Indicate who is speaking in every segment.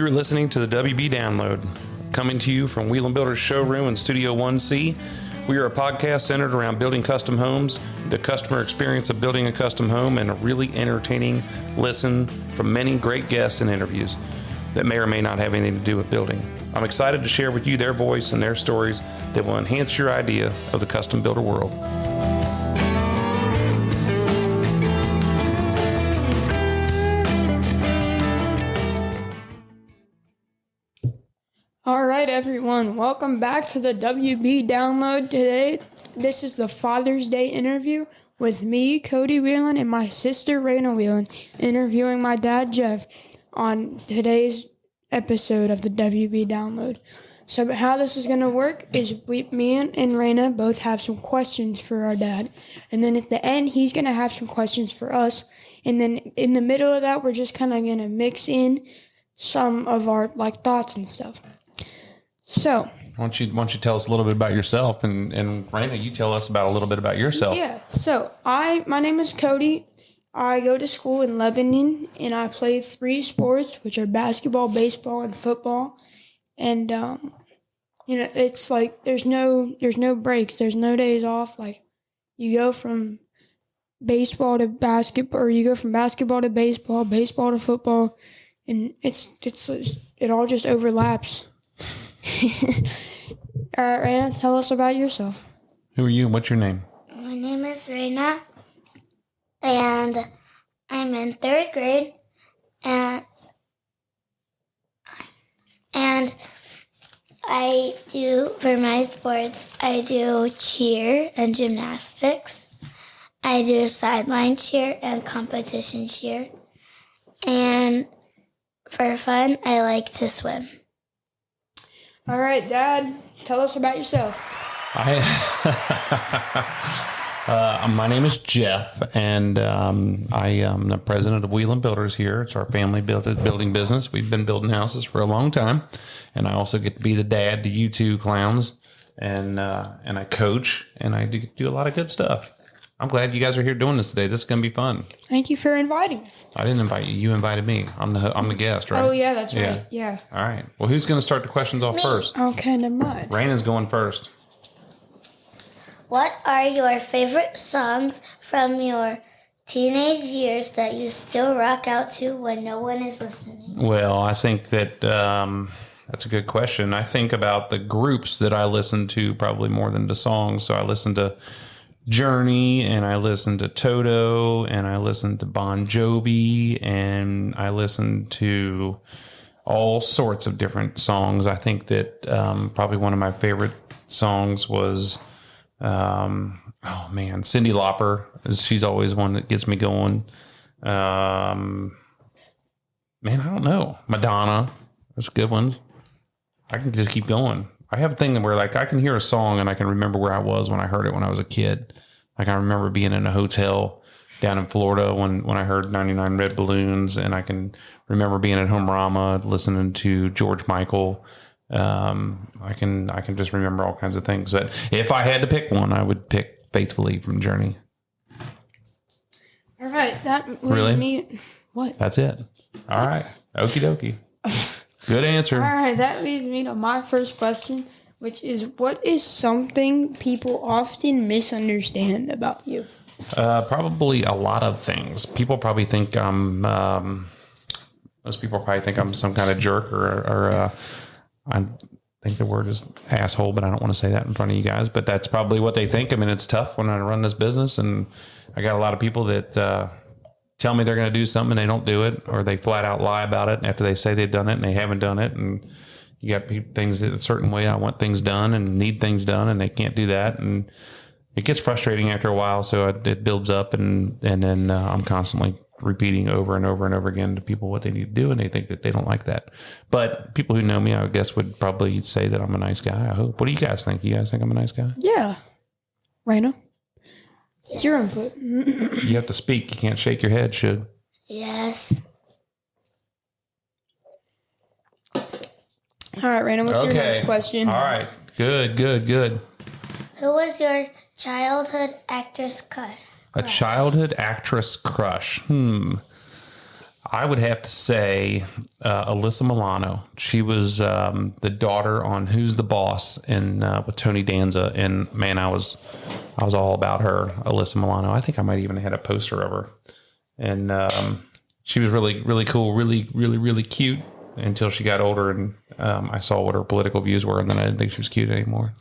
Speaker 1: You're listening to the WB Download, coming to you from Wieland Builders Showroom in Studio 1C. We are a podcast centered around building custom homes, the customer experience of building a custom home, and a really entertaining listen from many great guests and interviews that may or may not have anything to do with building. I'm excited to share with you their voice and their stories that will enhance your idea of the custom builder world.
Speaker 2: All right, everyone. Welcome back to the WB Download. Today, this is the Father's Day interview with me, Cody Wieland, and my sister, Rayna Wieland, interviewing my dad, Jeff, on today's episode of the WB Download. So how this is going to work is me and Rayna both have some questions for our dad. And then at the end, he's going to have some questions for us. And then in the middle of that, we're just kind of going to mix in some of our thoughts and stuff. So,
Speaker 1: why don't you tell us a little bit about yourself, and Rayna, you tell us about a little bit about yourself.
Speaker 2: Yeah. So my name is Cody. I go to school in Lebanon, and I play 3 sports, which are basketball, baseball, and football. And it's like there's no breaks, there's no days off. Like you go from baseball to basketball, or you go from basketball to baseball, baseball to football, and it all just overlaps. All right, Rayna, tell us about yourself.
Speaker 1: Who are you and what's your name?
Speaker 3: My name is Rayna, and I'm in 3rd grade, and I do, for my sports, I do cheer and gymnastics. I do sideline cheer and competition cheer. And for fun, I like to swim.
Speaker 2: All right, Dad, tell us about yourself.
Speaker 1: My name is Jeff, and I am the president of Wieland Builders here. It's our family building business. We've been building houses for a long time, and I also get to be the dad to you two clowns, and I coach, and I do a lot of good stuff. I'm glad you guys are here doing this today. This is going to be fun.
Speaker 2: Thank you for inviting us.
Speaker 1: I didn't invite you. You invited me. I'm the guest, right?
Speaker 2: Oh, yeah, that's right. Yeah.
Speaker 1: All right. Well, who's going to start the questions off first?
Speaker 2: Okay, never mind.
Speaker 1: Rayna's going first.
Speaker 3: What are your favorite songs from your teenage years that you still rock out to when no one is listening?
Speaker 1: Well, I think that that's a good question. I think about the groups that I listen to probably more than the songs. So I listen to Journey, and I listen to Toto, and I listen to Bon Jovi, and I listen to all sorts of different songs. I think that probably one of my favorite songs was, Cyndi Lauper. She's always one that gets me going. I don't know. Madonna. Those good ones. I can just keep going. I have a thing where I can hear a song and I can remember where I was when I heard it when I was a kid. I remember being in a hotel down in Florida when I heard 99 Red Balloons, and I can remember being at Home Rama listening to George Michael. I can just remember all kinds of things. But if I had to pick one, I would pick Faithfully from Journey.
Speaker 2: All right, that
Speaker 1: really?
Speaker 2: Me. What?
Speaker 1: That's it. All right. Okie dokie. Good answer.
Speaker 2: All right, that leads me to my first question, which is, what is something people often misunderstand about you?
Speaker 1: Probably a lot of things. People probably think most people probably think I'm some kind of jerk, or I think the word is asshole, but I don't want to say that in front of you guys. But that's probably what they think. I mean, it's tough when I run this business, and I got a lot of people that tell me they're going to do something and they don't do it, or they flat out lie about it after they say they've done it and they haven't done it. And you got things a certain way. I want things done and need things done, and they can't do that. And it gets frustrating after a while. So it builds up, and then I'm constantly repeating over and over and over again to people what they need to do, and they think that they don't like that. But people who know me, I guess, would probably say that I'm a nice guy. I hope. What do you guys think? Do you guys think I'm a nice guy?
Speaker 2: Yeah. Rayna? It's your
Speaker 3: Yes.
Speaker 2: input.
Speaker 1: You have to speak. You can't shake your head, should.
Speaker 3: Yes.
Speaker 2: All right, Rayna, what's your next question?
Speaker 1: All right. Good.
Speaker 3: Who was your childhood actress crush?
Speaker 1: A childhood actress crush. I would have to say Alyssa Milano. She was the daughter on Who's the Boss and with Tony Danza, and man, I was all about her, Alyssa Milano. I think I might even had a poster of her, and she was really, really cool, really, really, really cute until she got older, and I saw what her political views were, and then I didn't think she was cute anymore.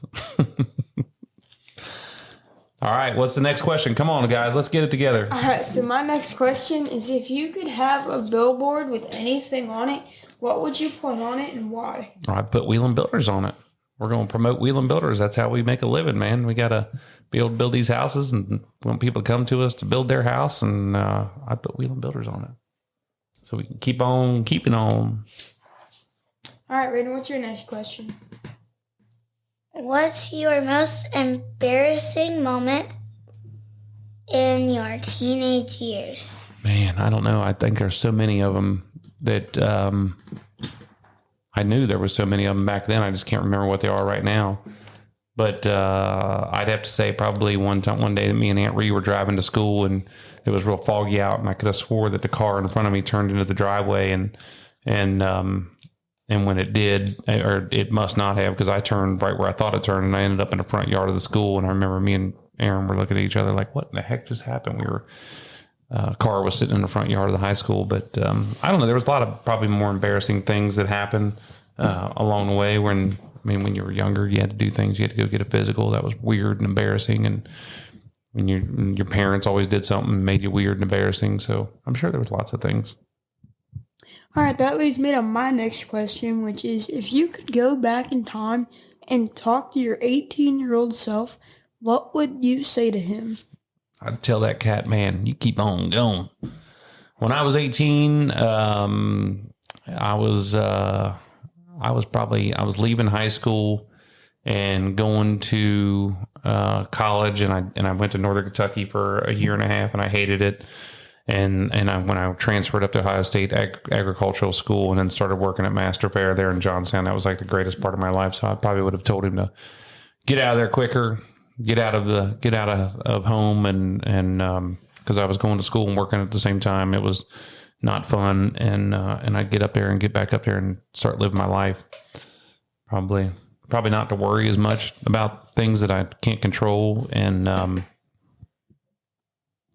Speaker 1: All right, what's the next question? Come on, guys, let's get it together.
Speaker 2: All right, so my next question is, if you could have a billboard with anything on it, what would you put on it and why?
Speaker 1: I'd put Wieland Builders on it. We're going to promote Wieland Builders. That's how we make a living, man. We got to be able to build these houses and want people to come to us to build their house, and I put Wieland Builders on it. So we can keep on keeping on.
Speaker 2: All right, Rayna, what's your next question?
Speaker 3: What's your most embarrassing moment in your teenage years?
Speaker 1: Man, I don't know. I think there's so many of them that I knew there was so many of them back then. I just can't remember what they are right now. But I'd have to say probably one day that me and Aunt Ree were driving to school, and it was real foggy out, and I could have swore that the car in front of me turned into the driveway, and when it did, or it must not have, because I turned right where I thought it turned, and I ended up in the front yard of the school. And I remember me and Aaron were looking at each other like, what the heck just happened? Car was sitting in the front yard of the high school. But I don't know. There was a lot of probably more embarrassing things that happened along the way when you were younger, you had to do things. You had to go get a physical. That was weird and embarrassing. And when your parents always did something and made you weird and embarrassing. So I'm sure there was lots of things.
Speaker 2: All right, that leads me to my next question, which is, if you could go back in time and talk to your 18-year-old self, what would you say to him?
Speaker 1: I'd tell that cat, man, you keep on going. When I was 18, I was leaving high school and going to college, and I went to Northern Kentucky for a year and a half, and I hated it. And when I transferred up to Ohio State Agricultural School and then started working at Master Fair there in Johnstown, that was like the greatest part of my life. So I probably would have told him to get out of there quicker, get out of home, and because I was going to school and working at the same time, it was not fun. And I'd get up there and get back up there and start living my life. Probably not to worry as much about things that I can't control. And I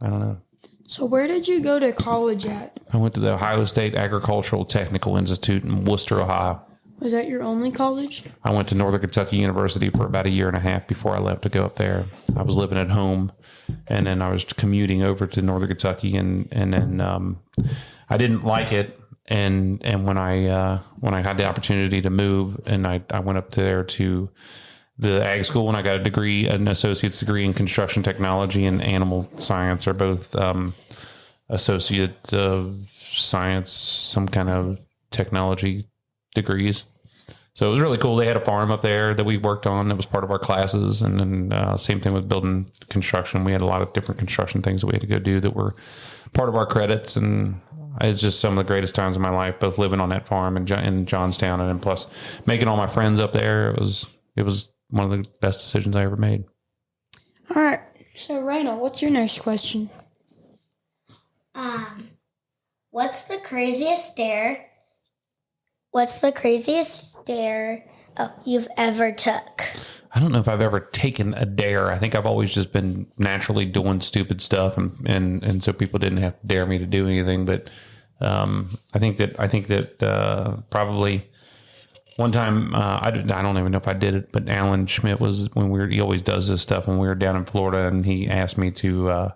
Speaker 1: don't know.
Speaker 2: So where did you go to college at?
Speaker 1: I went to the Ohio State Agricultural Technical Institute in Worcester, Ohio.
Speaker 2: Was that your only college?
Speaker 1: I went to Northern Kentucky University for about a year and a half before I left to go up there. I was living at home, and then I was commuting over to Northern Kentucky, and then I didn't like it. And when I had the opportunity to move, and I went up there to the ag school, and I got a degree, an associate's degree in construction technology and animal science, are both associate science, some kind of technology degrees. So it was really cool. They had a farm up there that we worked on that was part of our classes. And then same thing with building construction. We had a lot of different construction things that we had to go do that were part of our credits. And it's just some of the greatest times of my life, both living on that farm in Johnstown, and then plus making all my friends up there. It was one of the best decisions I ever made.
Speaker 2: All right. So, Rayna, what's your next question?
Speaker 3: What's the craziest dare you've ever took?
Speaker 1: I don't know if I've ever taken a dare. I think I've always just been naturally doing stupid stuff, and so people didn't have to dare me to do anything. But I think that probably one time, I don't even know if I did it, but Alan Schmidt was he always does this stuff when we were down in Florida, and he asked me to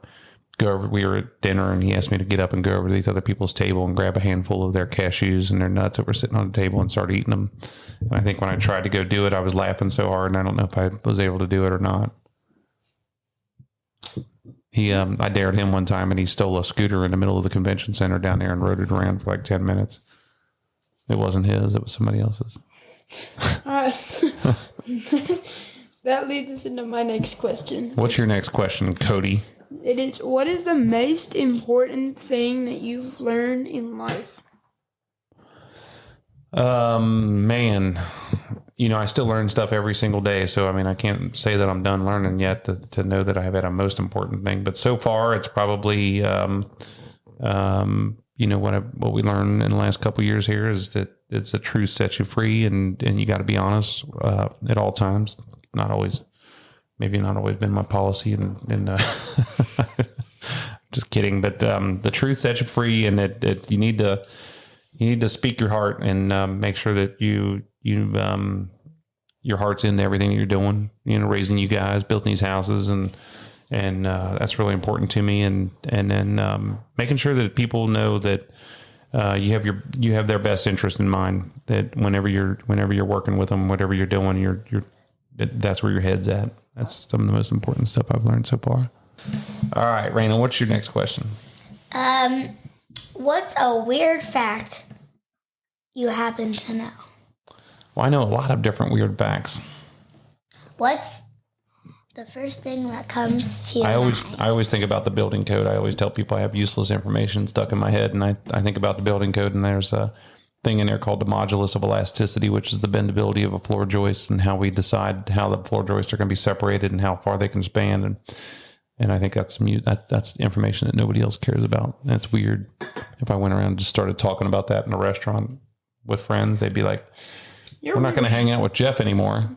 Speaker 1: go over. We were at dinner, and he asked me to get up and go over to these other people's table and grab a handful of their cashews and their nuts that were sitting on the table and start eating them. And I think when I tried to go do it, I was laughing so hard, and I don't know if I was able to do it or not. I dared him one time, and he stole a scooter in the middle of the convention center down there and rode it around for like 10 minutes. It wasn't his, it was somebody else's.
Speaker 2: All right. That leads us into my next question.
Speaker 1: What's your next question, Cody?
Speaker 2: It is, what is the most important thing that you've learned in life?
Speaker 1: Man, I still learn stuff every single day. So, I can't say that I'm done learning yet to know that I have had a most important thing. But so far, it's probably what we learned in the last couple of years here is that it's the truth sets you free, and you got to be honest at all times. Maybe not always been my policy, and just kidding. But the truth sets you free, and that you need to speak your heart and make sure that your heart's into everything you're doing. Raising you guys, building these houses, and that's really important to me. And then making sure that people know that you have their best interest in mind. That whenever you're working with them, whatever you're doing, that's where your head's at. That's some of the most important stuff I've learned so far. All right, Rayna, what's your next question?
Speaker 3: What's a weird fact you happen to know?
Speaker 1: Well, I know a lot of different weird facts. What's
Speaker 3: the first thing that comes to your
Speaker 1: mind?
Speaker 3: I
Speaker 1: always think about the building code. I always tell people I have useless information stuck in my head, and I think about the building code, and there's a thing in there called the modulus of elasticity, which is the bendability of a floor joist and how we decide how the floor joists are going to be separated and how far they can span. And I think that's information that nobody else cares about. And it's weird. If I went around and just started talking about that in a restaurant with friends, they'd be like, we're not going to hang out with Jeff anymore.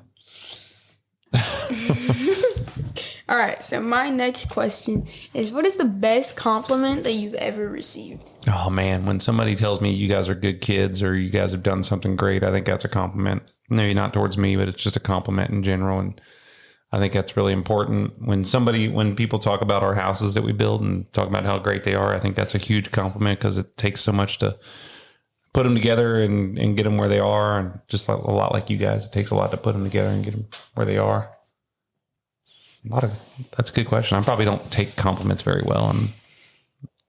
Speaker 2: All right, so my next question is, what is the best compliment that you've ever received?
Speaker 1: Oh, man, when somebody tells me you guys are good kids or you guys have done something great, I think that's a compliment. Maybe not towards me, but it's just a compliment in general. And I think that's really important. When people talk about our houses that we build and talk about how great they are, I think that's a huge compliment because it takes so much to put them together and get them where they are. And just a lot like you guys, it takes a lot to put them together and get them where they are. That's a good question. I probably don't take compliments very well. I'm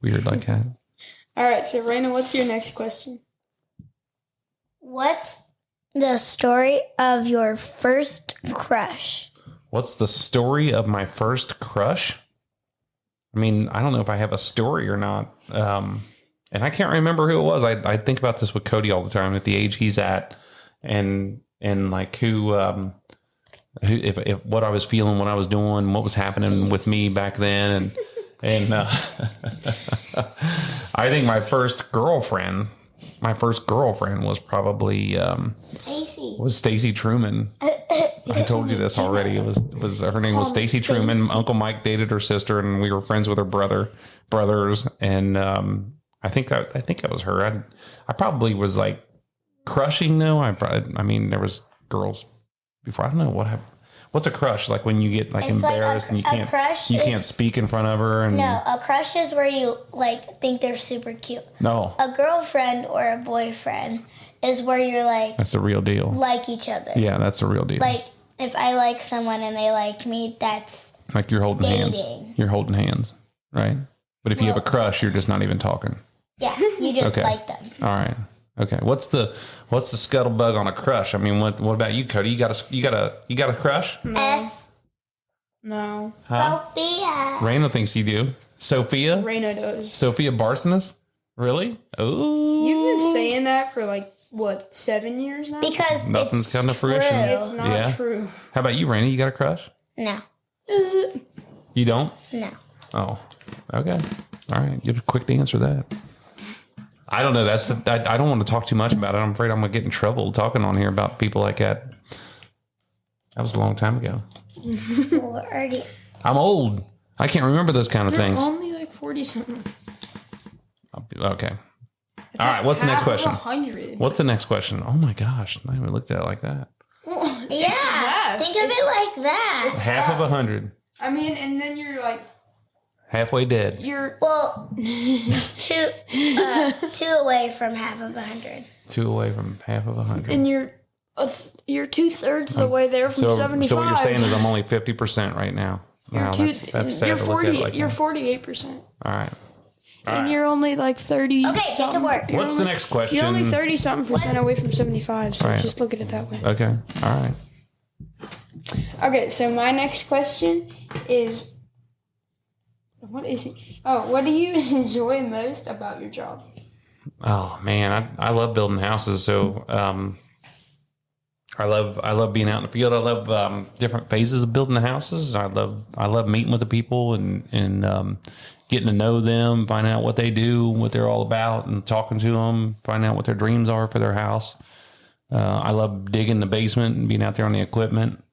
Speaker 1: weird like that.
Speaker 2: All right, so Rayna, what's your next question?
Speaker 3: What's the story of your first crush?
Speaker 1: What's the story of my first crush? I mean, I don't know if I have a story or not. And I can't remember who it was. I think about this with Cody all the time at the age he's at and like who if what I was feeling, what I was doing, what was happening with me back then. And I think my first girlfriend was probably Stacy Truman. I told you this already. It was her name was Stacy Truman. Uncle Mike dated her sister, and we were friends with her brothers. And I think that was her. I probably was like crushing though. I mean, there was girls before. I don't know what happened. What's a crush? Like when you get like embarrassed and you can't speak in front of her. And
Speaker 3: no, a crush is where you like think they're super cute.
Speaker 1: No,
Speaker 3: a girlfriend or a boyfriend is where you're like,
Speaker 1: that's the real deal.
Speaker 3: Like each other.
Speaker 1: Yeah, that's the real deal.
Speaker 3: Like if I like someone and they like me, that's
Speaker 1: like you're holding
Speaker 3: dating.
Speaker 1: Hands. You're holding hands, right? But if you have a crush, you're just not even talking.
Speaker 3: Yeah, you just like them.
Speaker 1: All right. Okay. What's the scuttlebug on a crush? I mean, what about you, Cody? You got a crush?
Speaker 2: No.
Speaker 1: Huh?
Speaker 3: Sophia.
Speaker 1: Rayna thinks you do. Sophia?
Speaker 2: Rayna does.
Speaker 1: Sophia Barsonis? Really? Oh.
Speaker 2: You've been saying that for like, what, 7 years now?
Speaker 3: Because
Speaker 1: nothing's come to fruition.
Speaker 2: It's not true.
Speaker 1: How about you, Rayna? You got a crush?
Speaker 3: No.
Speaker 1: You don't?
Speaker 3: No.
Speaker 1: Oh. Okay. All right. You have a quick to answer that. I don't know. I don't want to talk too much about it. I'm afraid I'm going to get in trouble talking on here about people like that. That was a long time ago. I'm old. I can't remember those kind of things.
Speaker 2: Only like 40-something.
Speaker 1: Okay. All right. What's the next question?
Speaker 2: 100.
Speaker 1: What's the next question? Oh my gosh. I haven't looked at it like that.
Speaker 3: Well, yeah. Think of it like that.
Speaker 1: It's half of 100.
Speaker 2: I mean, and then you're like,
Speaker 1: halfway dead.
Speaker 3: Two away from half of 100.
Speaker 1: 2 away from half of 100.
Speaker 2: And you're 2/3 the way there from 75.
Speaker 1: So what you're saying is I'm only 50% right now. Wow, that's sad to look at like
Speaker 2: you're
Speaker 1: that.
Speaker 2: 48%.
Speaker 1: All right.
Speaker 2: And you're only like 30.
Speaker 3: Okay, get to work.
Speaker 1: What's the next question?
Speaker 2: You're only 30-something% away from 75. So just look at it that way.
Speaker 1: Okay. All right.
Speaker 2: Okay. So my next question is. What is it? Oh, what do you enjoy most about your job?
Speaker 1: Oh man, I love building houses. So I love being out in the field. I love different phases of building the houses. I love meeting with the people and getting to know them, finding out what they do, what they're all about, and talking to them, finding out what their dreams are for their house. I love digging the basement and being out there on the equipment.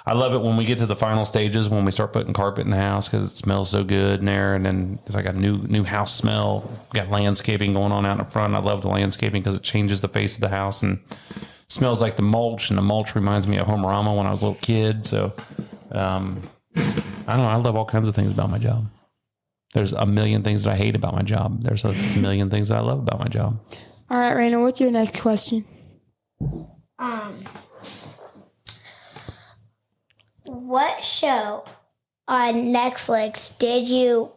Speaker 1: I love it when we get to the final stages, when we start putting carpet in the house, because it smells so good in there. And then it's like a new house smell. Got landscaping going on out in front. I love the landscaping because it changes the face of the house and smells like the mulch. And the mulch reminds me of Homerama when I was a little kid. So I don't know. I love all kinds of things about my job. There's a million things that I hate about my job. There's a million things that I love about my job.
Speaker 2: All right, Rayna, what's your next question?
Speaker 3: What show on Netflix did you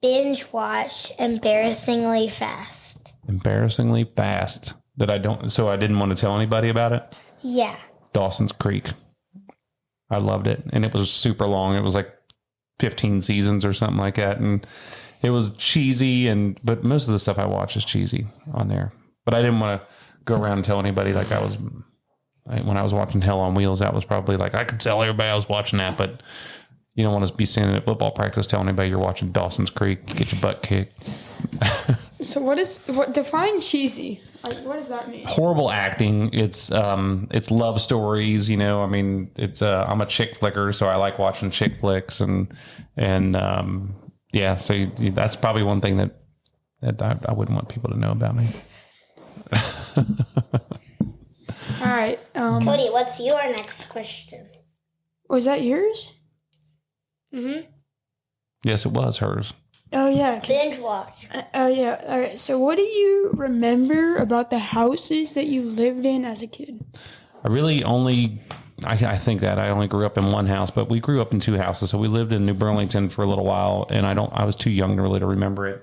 Speaker 3: binge watch embarrassingly fast?
Speaker 1: Embarrassingly fast that I didn't want to tell anybody about it.
Speaker 3: Yeah.
Speaker 1: Dawson's Creek. I loved it. And it was super long. It was like 15 seasons or something like that. And it was cheesy, but most of the stuff I watch is cheesy on there. But I didn't want to go around and tell anybody when I was watching Hell on Wheels, that was probably like, I could tell everybody I was watching that, but you don't want to be standing at football practice telling anybody you're watching Dawson's Creek, get your butt kicked.
Speaker 2: So define cheesy? Like, what does that mean?
Speaker 1: Horrible acting. It's love stories, you know. I mean, I'm a chick flicker, so I like watching chick flicks and yeah, so that's probably one thing that I wouldn't want people to know about me.
Speaker 2: All right.
Speaker 3: Cody, what's your next question?
Speaker 2: Was that yours?
Speaker 3: Mm-hmm.
Speaker 1: Yes, it was hers.
Speaker 2: Oh, yeah.
Speaker 3: Binge watch.
Speaker 2: Oh, yeah. All right. So what do you remember about the houses that you lived in as a kid?
Speaker 1: I really I think that I only grew up in one house, but we grew up in two houses. So we lived in New Burlington for a little while, and I was too young to remember it.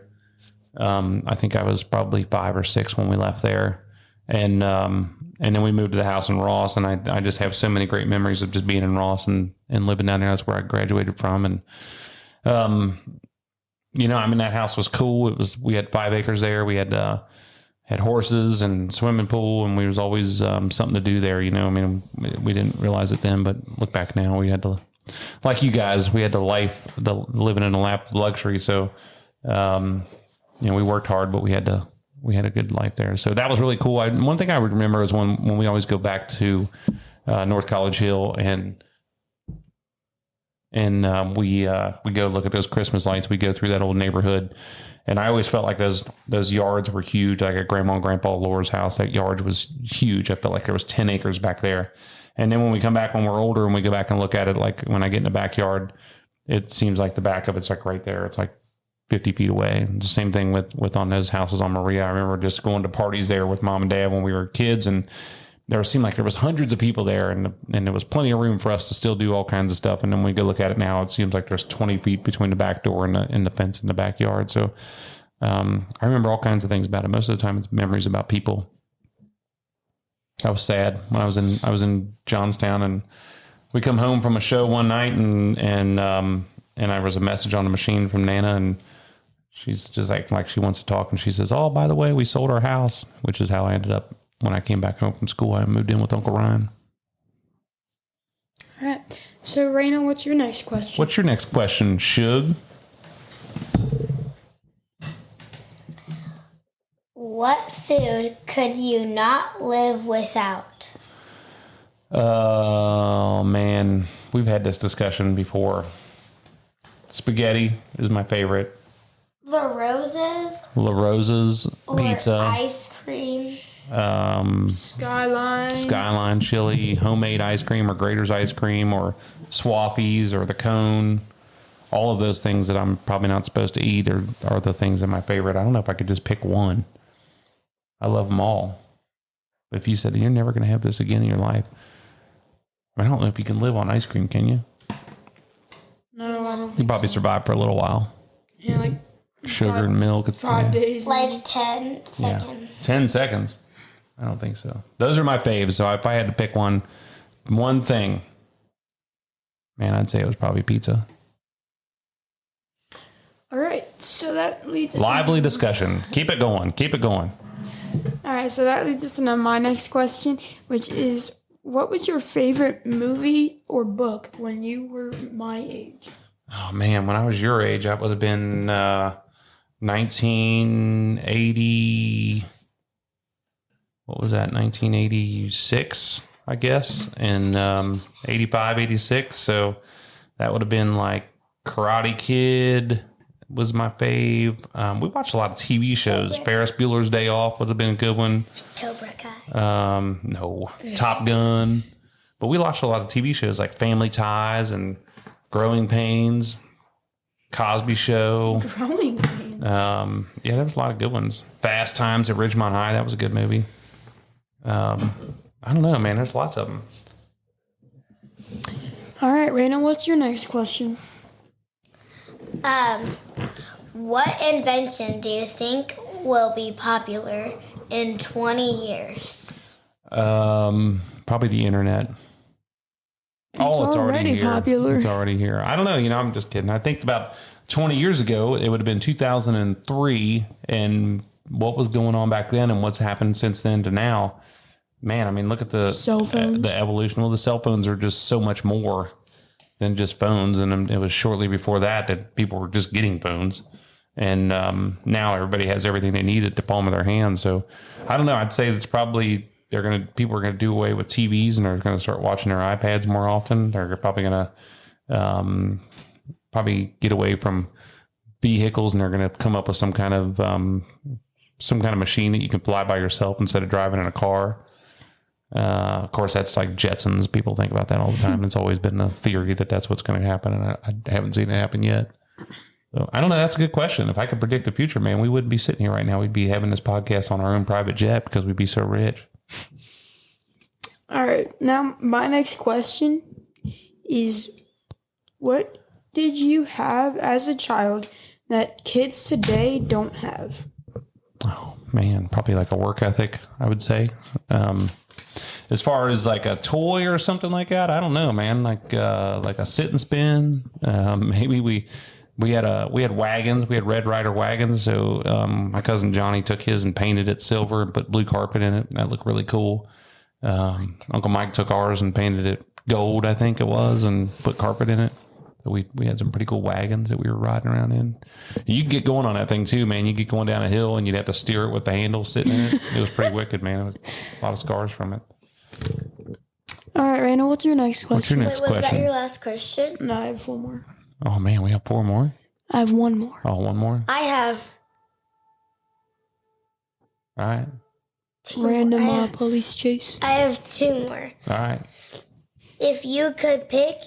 Speaker 1: I think I was probably 5 or 6 when we left there. And then we moved to the house in Ross, and I just have so many great memories of just being in Ross and living down there. That's where I graduated from. And, you know, I mean, that house was cool. We had 5 acres there. We had horses and swimming pool, and we was always something to do there. You know, I mean, we didn't realize it then, but look back now, we had to, like you guys, we had the living in a lap of luxury. So, you know, we worked hard, but we had a good life there. So that was really cool. One thing I would remember is when we always go back to North College Hill and we go look at those Christmas lights. We go through that old neighborhood, and I always felt like those yards were huge. Like at Grandma and Grandpa Laura's house, that yard was huge. I felt like there was 10 acres back there. And then when we come back when we're older and we go back and look at it, like when I get in the backyard, it seems like the back of it's like right there. It's like 50 feet away. It's the same thing with on those houses on Maria. I remember just going to parties there with mom and dad when we were kids, and there seemed like there was hundreds of people there, and there was plenty of room for us to still do all kinds of stuff. And then when we go look at it now, it seems like there's 20 feet between the back door and the fence in the backyard. So I remember all kinds of things about it. Most of the time it's memories about people. I was sad when I was in Johnstown, and we come home from a show one night, and there was a message on the machine from Nana, and she's just acting like she wants to talk, and she says, "Oh, by the way, we sold our house," which is how I ended up when I came back home from school. I moved in with Uncle Ryan.
Speaker 2: All right. So, Rayna, what's your next question?
Speaker 1: What's your next question, Shug?
Speaker 3: What food could you not live without?
Speaker 1: Oh, man. We've had this discussion before. Spaghetti is my favorite.
Speaker 3: La Rosa's
Speaker 1: pizza.
Speaker 3: Ice cream.
Speaker 2: Skyline
Speaker 1: chili, homemade ice cream, or Grater's ice cream, or Swaffy's, or the cone. All of those things that I'm probably not supposed to eat are the things that are my favorite. I don't know if I could just pick one. I love them all. If you said you're never going to have this again in your life, I don't know if you can live on ice cream, can you?
Speaker 2: No, I don't think
Speaker 1: You probably survive for a little while.
Speaker 2: Yeah, like
Speaker 1: Sugar and milk.
Speaker 2: 5 days.
Speaker 3: Like 10 seconds.
Speaker 1: Yeah. 10 seconds. I don't think so. Those are my faves. So if I had to pick one thing, man, I'd say it was probably pizza.
Speaker 2: All right. So that leads us
Speaker 1: Lively discussion. Keep it going.
Speaker 2: All right, so that leads us into my next question, which is, what was your favorite movie or book when you were my age?
Speaker 1: Oh man, when I was your age, that would have been 1980. What was that? 1986, I guess, and 85, 86. So that would have been like Karate Kid was my fave. We watched a lot of TV shows. Ferris Bueller's Day Off would have been a good one.
Speaker 3: Cobra Kai.
Speaker 1: No, Top Gun. But we watched a lot of TV shows like Family Ties and Growing Pains, Cosby Show.
Speaker 2: Growing Pains.
Speaker 1: Yeah, there was a lot of good ones. Fast Times at Ridgemont High. That was a good movie. I don't know, man. There's lots of them.
Speaker 2: All right, Rayna, what's your next question?
Speaker 3: What invention do you think will be popular in 20 years?
Speaker 1: Probably the internet. It's already here.
Speaker 2: popular.
Speaker 1: It's already here. I don't know. I'm just kidding. I think about 20 years ago, it would have been 2003, and what was going on back then and what's happened since then to now. Man, I mean, look at the
Speaker 2: cell phones.
Speaker 1: The evolution. Well, the cell phones are just so much more than just phones, and it was shortly before that people were just getting phones, and now everybody has everything they need at the palm of their hand. So, I don't know. I'd say it's probably people are gonna do away with TVs and they're gonna start watching their iPads more often. They're probably gonna get away from vehicles, and they're gonna come up with some kind of machine that you can fly by yourself instead of driving in a car. Of course, that's like Jetsons. People think about that all the time. It's always been a theory that that's what's going to happen, and I haven't seen it happen yet. So I don't know. That's a good question. If I could predict the future, man, we wouldn't be sitting here right now. We'd be having this podcast on our own private jet because we'd be so rich.
Speaker 2: All right, now my next question is, what did you have as a child that kids today don't have?
Speaker 1: Oh man, probably like a work ethic, I would say. As far as like a toy or something like that, I don't know, man. Like a sit and spin. Maybe we had wagons. We had Red Ryder wagons. So my cousin Johnny took his and painted it silver and put blue carpet in it. That looked really cool. Uncle Mike took ours and painted it gold, I think it was, and put carpet in it. So we had some pretty cool wagons that we were riding around in. You could get going on that thing too, man. You get going down a hill and you'd have to steer it with the handle sitting in it. It was pretty wicked, man. It was a lot of scars from it.
Speaker 2: All right, Rayna, what's your next question?
Speaker 3: Wait, was that your last question?
Speaker 2: No, I have one more.
Speaker 1: Oh man, we have 4 more?
Speaker 2: I have one more.
Speaker 1: Oh, one more?
Speaker 3: I have
Speaker 1: All right.
Speaker 2: Random police chase.
Speaker 3: I have 2 more.
Speaker 1: All right.
Speaker 3: If you could pick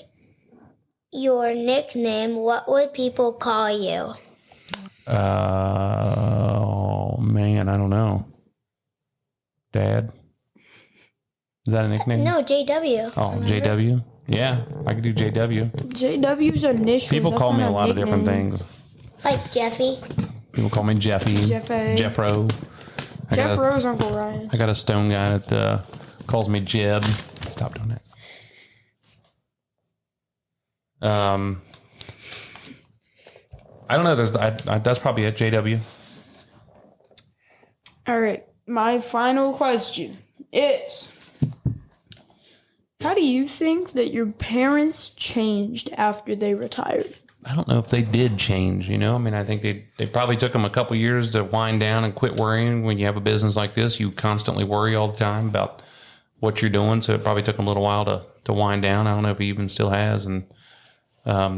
Speaker 3: your nickname, what would people call you?
Speaker 1: Oh man, I don't know. Dad? Is that a nickname?
Speaker 3: No, JW.
Speaker 1: Oh,
Speaker 3: remember?
Speaker 1: JW? Yeah, I could do JW.
Speaker 2: JW's initials.
Speaker 1: People
Speaker 2: That's
Speaker 1: call me
Speaker 2: not
Speaker 1: a lot of different
Speaker 2: nickname.
Speaker 1: things.
Speaker 3: Like Jeffy.
Speaker 1: People call me Jeffy.
Speaker 2: Jeffy.
Speaker 1: Jeffro.
Speaker 2: Jeff Rose, Uncle Ryan.
Speaker 1: I got a stone guy that calls me Jeb. Stop doing that. I don't know. That's probably it. JW.
Speaker 2: All right, my final question is, how do you think that your parents changed after they retired?
Speaker 1: I don't know if they did change, I mean, I think they probably took them a couple years to wind down and quit worrying. When you have a business like this, you constantly worry all the time about what you're doing. So it probably took them a little while to wind down. I don't know if he even still has. And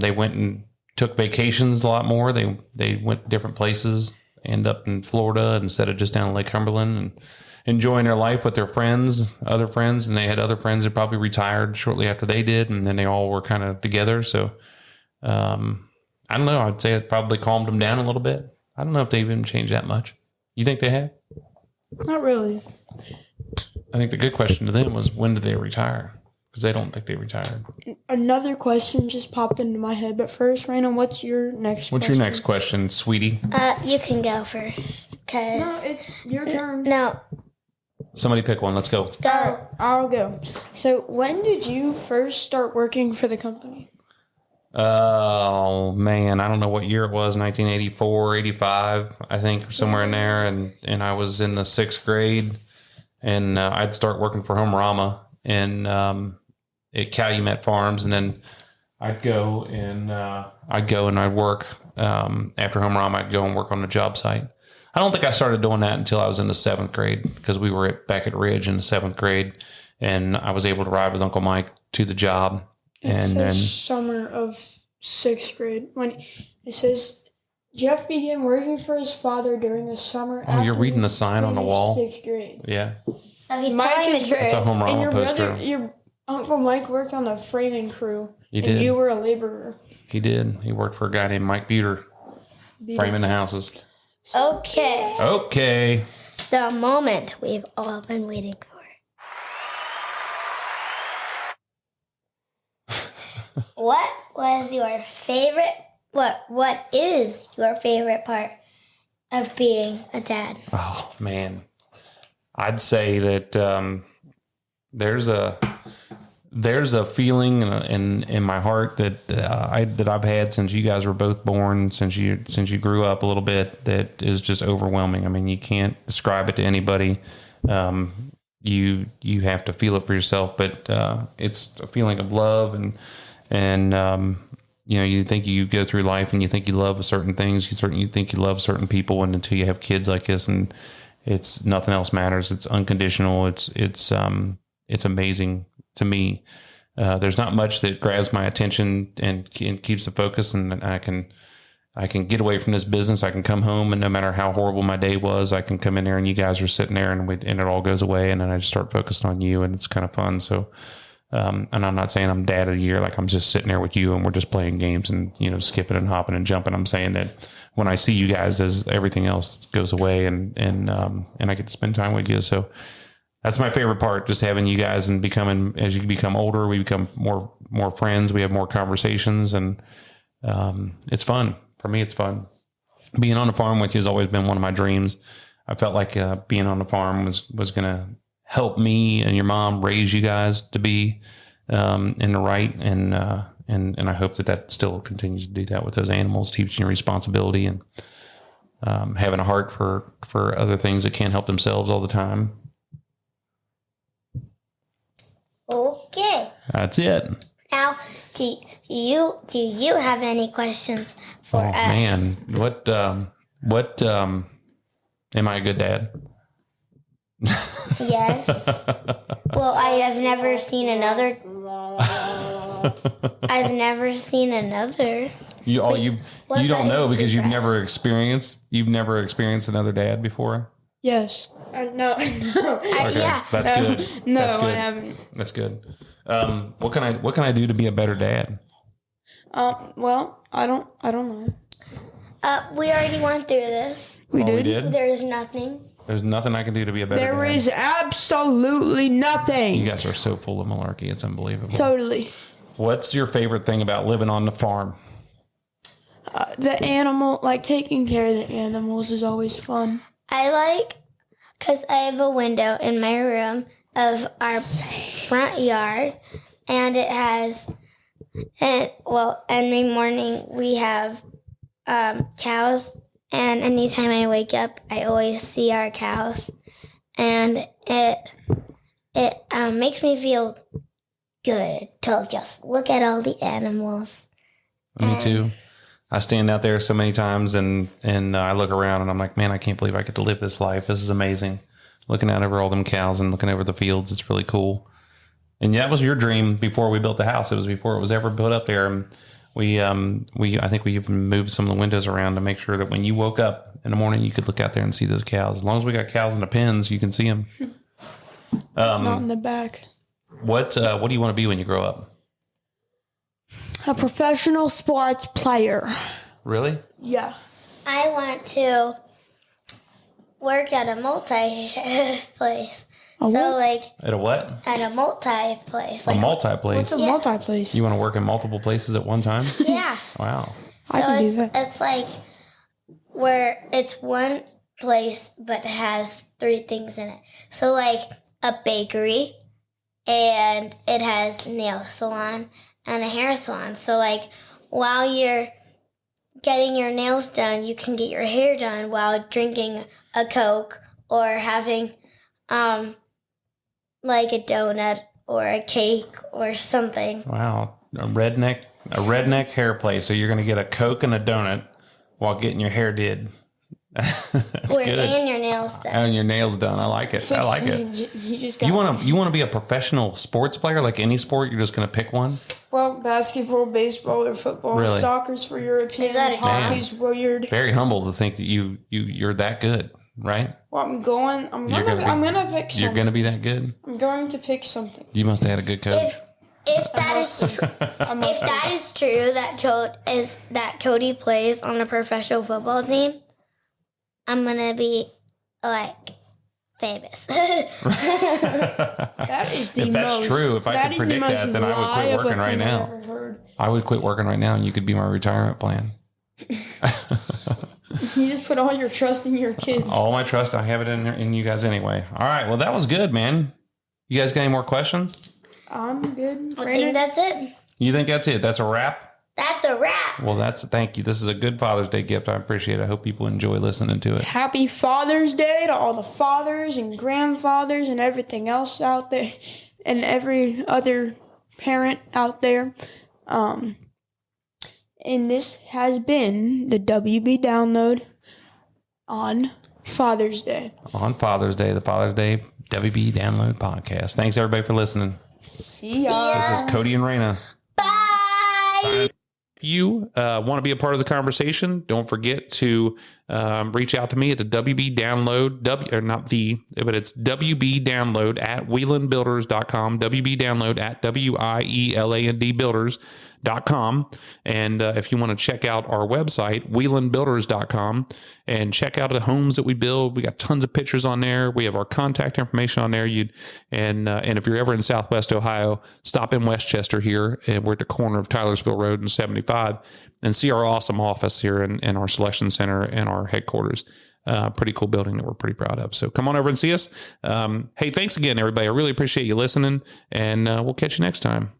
Speaker 1: they went and took vacations a lot more. They went different places, end up in Florida instead of just down in Lake Cumberland, and enjoying their life with their other friends. And they had other friends that probably retired shortly after they did. And then they all were kind of together. So I don't know. I'd say it probably calmed them down a little bit. I don't know if they even changed that much. You think they have?
Speaker 2: Not really.
Speaker 1: I think the good question to them was, when did they retire? Because they don't think they retired.
Speaker 2: Another question just popped into my head. But first, Rayna, what's your next question?
Speaker 1: What's your next question, sweetie?
Speaker 3: You can go first.
Speaker 2: No, it's your turn.
Speaker 3: No,
Speaker 1: Somebody pick one. Let's go.
Speaker 3: go.
Speaker 2: I'll go. So when did you first start working for the company?
Speaker 1: Oh man, I don't know what year it was, 1984, 85, I think, somewhere in there. And I was in the 6th grade, and I'd start working for Home Rama and at Calumet Farms, and then I'd work after Home Rama. I'd go and work on the job site. I don't think I started doing that until I was in the 7th grade, because we were back at Ridge in the 7th grade, and I was able to ride with Uncle Mike to the job.
Speaker 2: It
Speaker 1: And
Speaker 2: says
Speaker 1: then
Speaker 2: summer of 6th grade. When it says Jeff began working for his father during the summer.
Speaker 1: Oh, you're
Speaker 2: after
Speaker 1: reading
Speaker 2: he
Speaker 1: the sign on the
Speaker 2: finished
Speaker 1: wall?
Speaker 2: 6th grade.
Speaker 1: Yeah,
Speaker 3: So he's
Speaker 2: Mike
Speaker 3: telling
Speaker 2: is
Speaker 3: the
Speaker 2: very-
Speaker 3: truth.
Speaker 1: it's a Home
Speaker 2: And
Speaker 1: Rama
Speaker 2: your
Speaker 1: poster.
Speaker 2: brother, your Uncle Mike worked on the framing crew.
Speaker 1: He
Speaker 2: and
Speaker 1: did.
Speaker 2: you were a laborer.
Speaker 1: He did. He worked for a guy named Mike Buter, framing the houses.
Speaker 3: Okay.
Speaker 1: Okay.
Speaker 3: The moment we've all been waiting for. What was your favorite? What is your favorite part of being a dad?
Speaker 1: Oh man, I'd say that there's a feeling in my heart that I've had since you guys were both born, since you grew up a little bit, that is just overwhelming. I mean, you can't describe it to anybody. You have to feel it for yourself, but it's a feeling of love and you think you go through life and you think you love certain things, you think you love certain people, and until you have kids like this, and it's nothing else matters. It's unconditional. It's amazing to me. There's not much that grabs my attention and keeps the focus, and I can get away from this business. I can come home, and no matter how horrible my day was, I can come in there and you guys are sitting there, and it all goes away, and then I just start focusing on you, and it's kind of fun. So. And I'm not saying I'm dad of the year, like I'm just sitting there with you and we're just playing games and, skipping and hopping and jumping. I'm saying that when I see you guys, as everything else goes away and I get to spend time with you. So that's my favorite part, just having you guys, and as you become older, we become more friends. We have more conversations, and it's fun. For me, it's fun. Being on the farm with you has always been one of my dreams. I felt like being on the farm was going to help me and your mom raise you guys to be in the right, and I hope that still continues to do that with those animals, teaching you responsibility and having a heart for other things that can't help themselves all the time.
Speaker 3: Okay.
Speaker 1: That's it.
Speaker 3: Now, do you have any questions for us?
Speaker 1: Man, what am I a good dad?
Speaker 3: Yes. Well, I have never seen another. I've never seen another.
Speaker 1: You
Speaker 3: what
Speaker 1: don't know
Speaker 3: about
Speaker 1: because you've
Speaker 3: you,
Speaker 1: never experienced another dad before.
Speaker 2: Yes. No.
Speaker 1: Okay,
Speaker 3: Yeah.
Speaker 1: that's good.
Speaker 2: No,
Speaker 1: That's good.
Speaker 2: I haven't.
Speaker 1: That's good. What can I do to be a better dad?
Speaker 2: Well, I don't know.
Speaker 3: We already went through this.
Speaker 2: We
Speaker 1: Oh,
Speaker 2: did.
Speaker 1: we did?
Speaker 3: There is nothing.
Speaker 1: There's nothing I can do to be a better dad.
Speaker 2: There is absolutely nothing.
Speaker 1: You guys are so full of malarkey. It's unbelievable.
Speaker 2: Totally.
Speaker 1: What's your favorite thing about living on the farm?
Speaker 2: The animal, like taking care of the animals, is always fun.
Speaker 3: I like, because I have a window in my room of our front yard, and it has, every morning we have cows, and anytime I wake up, I always see our cows, and it makes me feel good to just look at all the animals.
Speaker 1: Me too. I stand out there so many times and I look around and I'm like, man, I can't believe I get to live this life. This is amazing. Looking out over all them cows and looking over the fields. It's really cool. And that was your dream before we built the house. It was before it was ever built up there. And I think we even moved some of the windows around to make sure that when you woke up in the morning, you could look out there and see those cows. As long as we got cows in the pens, you can see them.
Speaker 2: Not in the back.
Speaker 1: What do you want to be when you grow up?
Speaker 2: A professional sports player.
Speaker 1: Really?
Speaker 2: Yeah.
Speaker 3: I want to work at a multi-place.
Speaker 2: A
Speaker 3: So,
Speaker 2: what?
Speaker 3: like,
Speaker 1: At a what?
Speaker 3: at a multi-place.
Speaker 1: A
Speaker 3: Like,
Speaker 1: multi-place.
Speaker 2: What's a
Speaker 3: Yeah.
Speaker 2: multi-place?
Speaker 1: You want to work in multiple places at one time?
Speaker 3: yeah.
Speaker 1: Wow.
Speaker 3: So
Speaker 2: I can do
Speaker 3: it's,
Speaker 2: that.
Speaker 3: it's like where it's one place, but it has 3 things in it. So, like, a bakery, and it has nail salon and a hair salon. So, like, while you're getting your nails done, you can get your hair done while drinking a Coke or having like a donut or a cake or something.
Speaker 1: Wow. A redneck hair play. So you're going to get a Coke and a donut while getting your hair did.
Speaker 3: And your nails done.
Speaker 1: And your nails done. I like it. I like it. You want to be a professional sports player, like any sport? You're just going to pick one?
Speaker 2: Well, basketball, baseball, or football.
Speaker 1: Really?
Speaker 2: Soccer's for Europeans. Hockey's weird.
Speaker 1: Very humble to think that you're that good, right?
Speaker 2: Well, I'm gonna pick something.
Speaker 1: You're going to be that good?
Speaker 2: I'm going to pick something.
Speaker 1: You must have had a good coach.
Speaker 3: If that is true, that Cody plays on a professional football team, I'm gonna be like famous.
Speaker 2: That is the
Speaker 1: if that's
Speaker 2: most,
Speaker 1: true, if I could predict that, then I would quit working right now. I would quit working right now, and you could be my retirement plan.
Speaker 2: You just put all your trust in your kids.
Speaker 1: All my trust, I have it in you guys anyway. All right, well, that was good, man. You guys got any more questions?
Speaker 2: I'm good.
Speaker 3: I think that's it.
Speaker 1: You think that's it? That's a wrap?
Speaker 3: That's a wrap.
Speaker 1: Well, thank you. This is a good Father's Day gift. I appreciate it. I hope people enjoy listening to it.
Speaker 2: Happy Father's Day to all the fathers and grandfathers and everything else out there and every other parent out there. And this has been the WB Download on Father's Day.
Speaker 1: On Father's Day, the Father's Day WB Download podcast. Thanks, everybody, for listening.
Speaker 2: See ya.
Speaker 1: This is Cody and Rayna.
Speaker 3: Bye.
Speaker 1: If you want to be a part of the conversation, don't forget to reach out to me at the WB Download, but it's WB Download at WielandBuilders.com, WB Download at WIELAND Builders.com. And if you want to check out our website, WielandBuilders.com, and check out the homes that we build, we got tons of pictures on there. We have our contact information on there. And if you're ever in Southwest Ohio, stop in Westchester here, and we're at the corner of Tylersville Road and 75, and see our awesome office here in our selection center and our headquarters. Pretty cool building that we're pretty proud of. So come on over and see us. Hey, thanks again, everybody. I really appreciate you listening, and we'll catch you next time.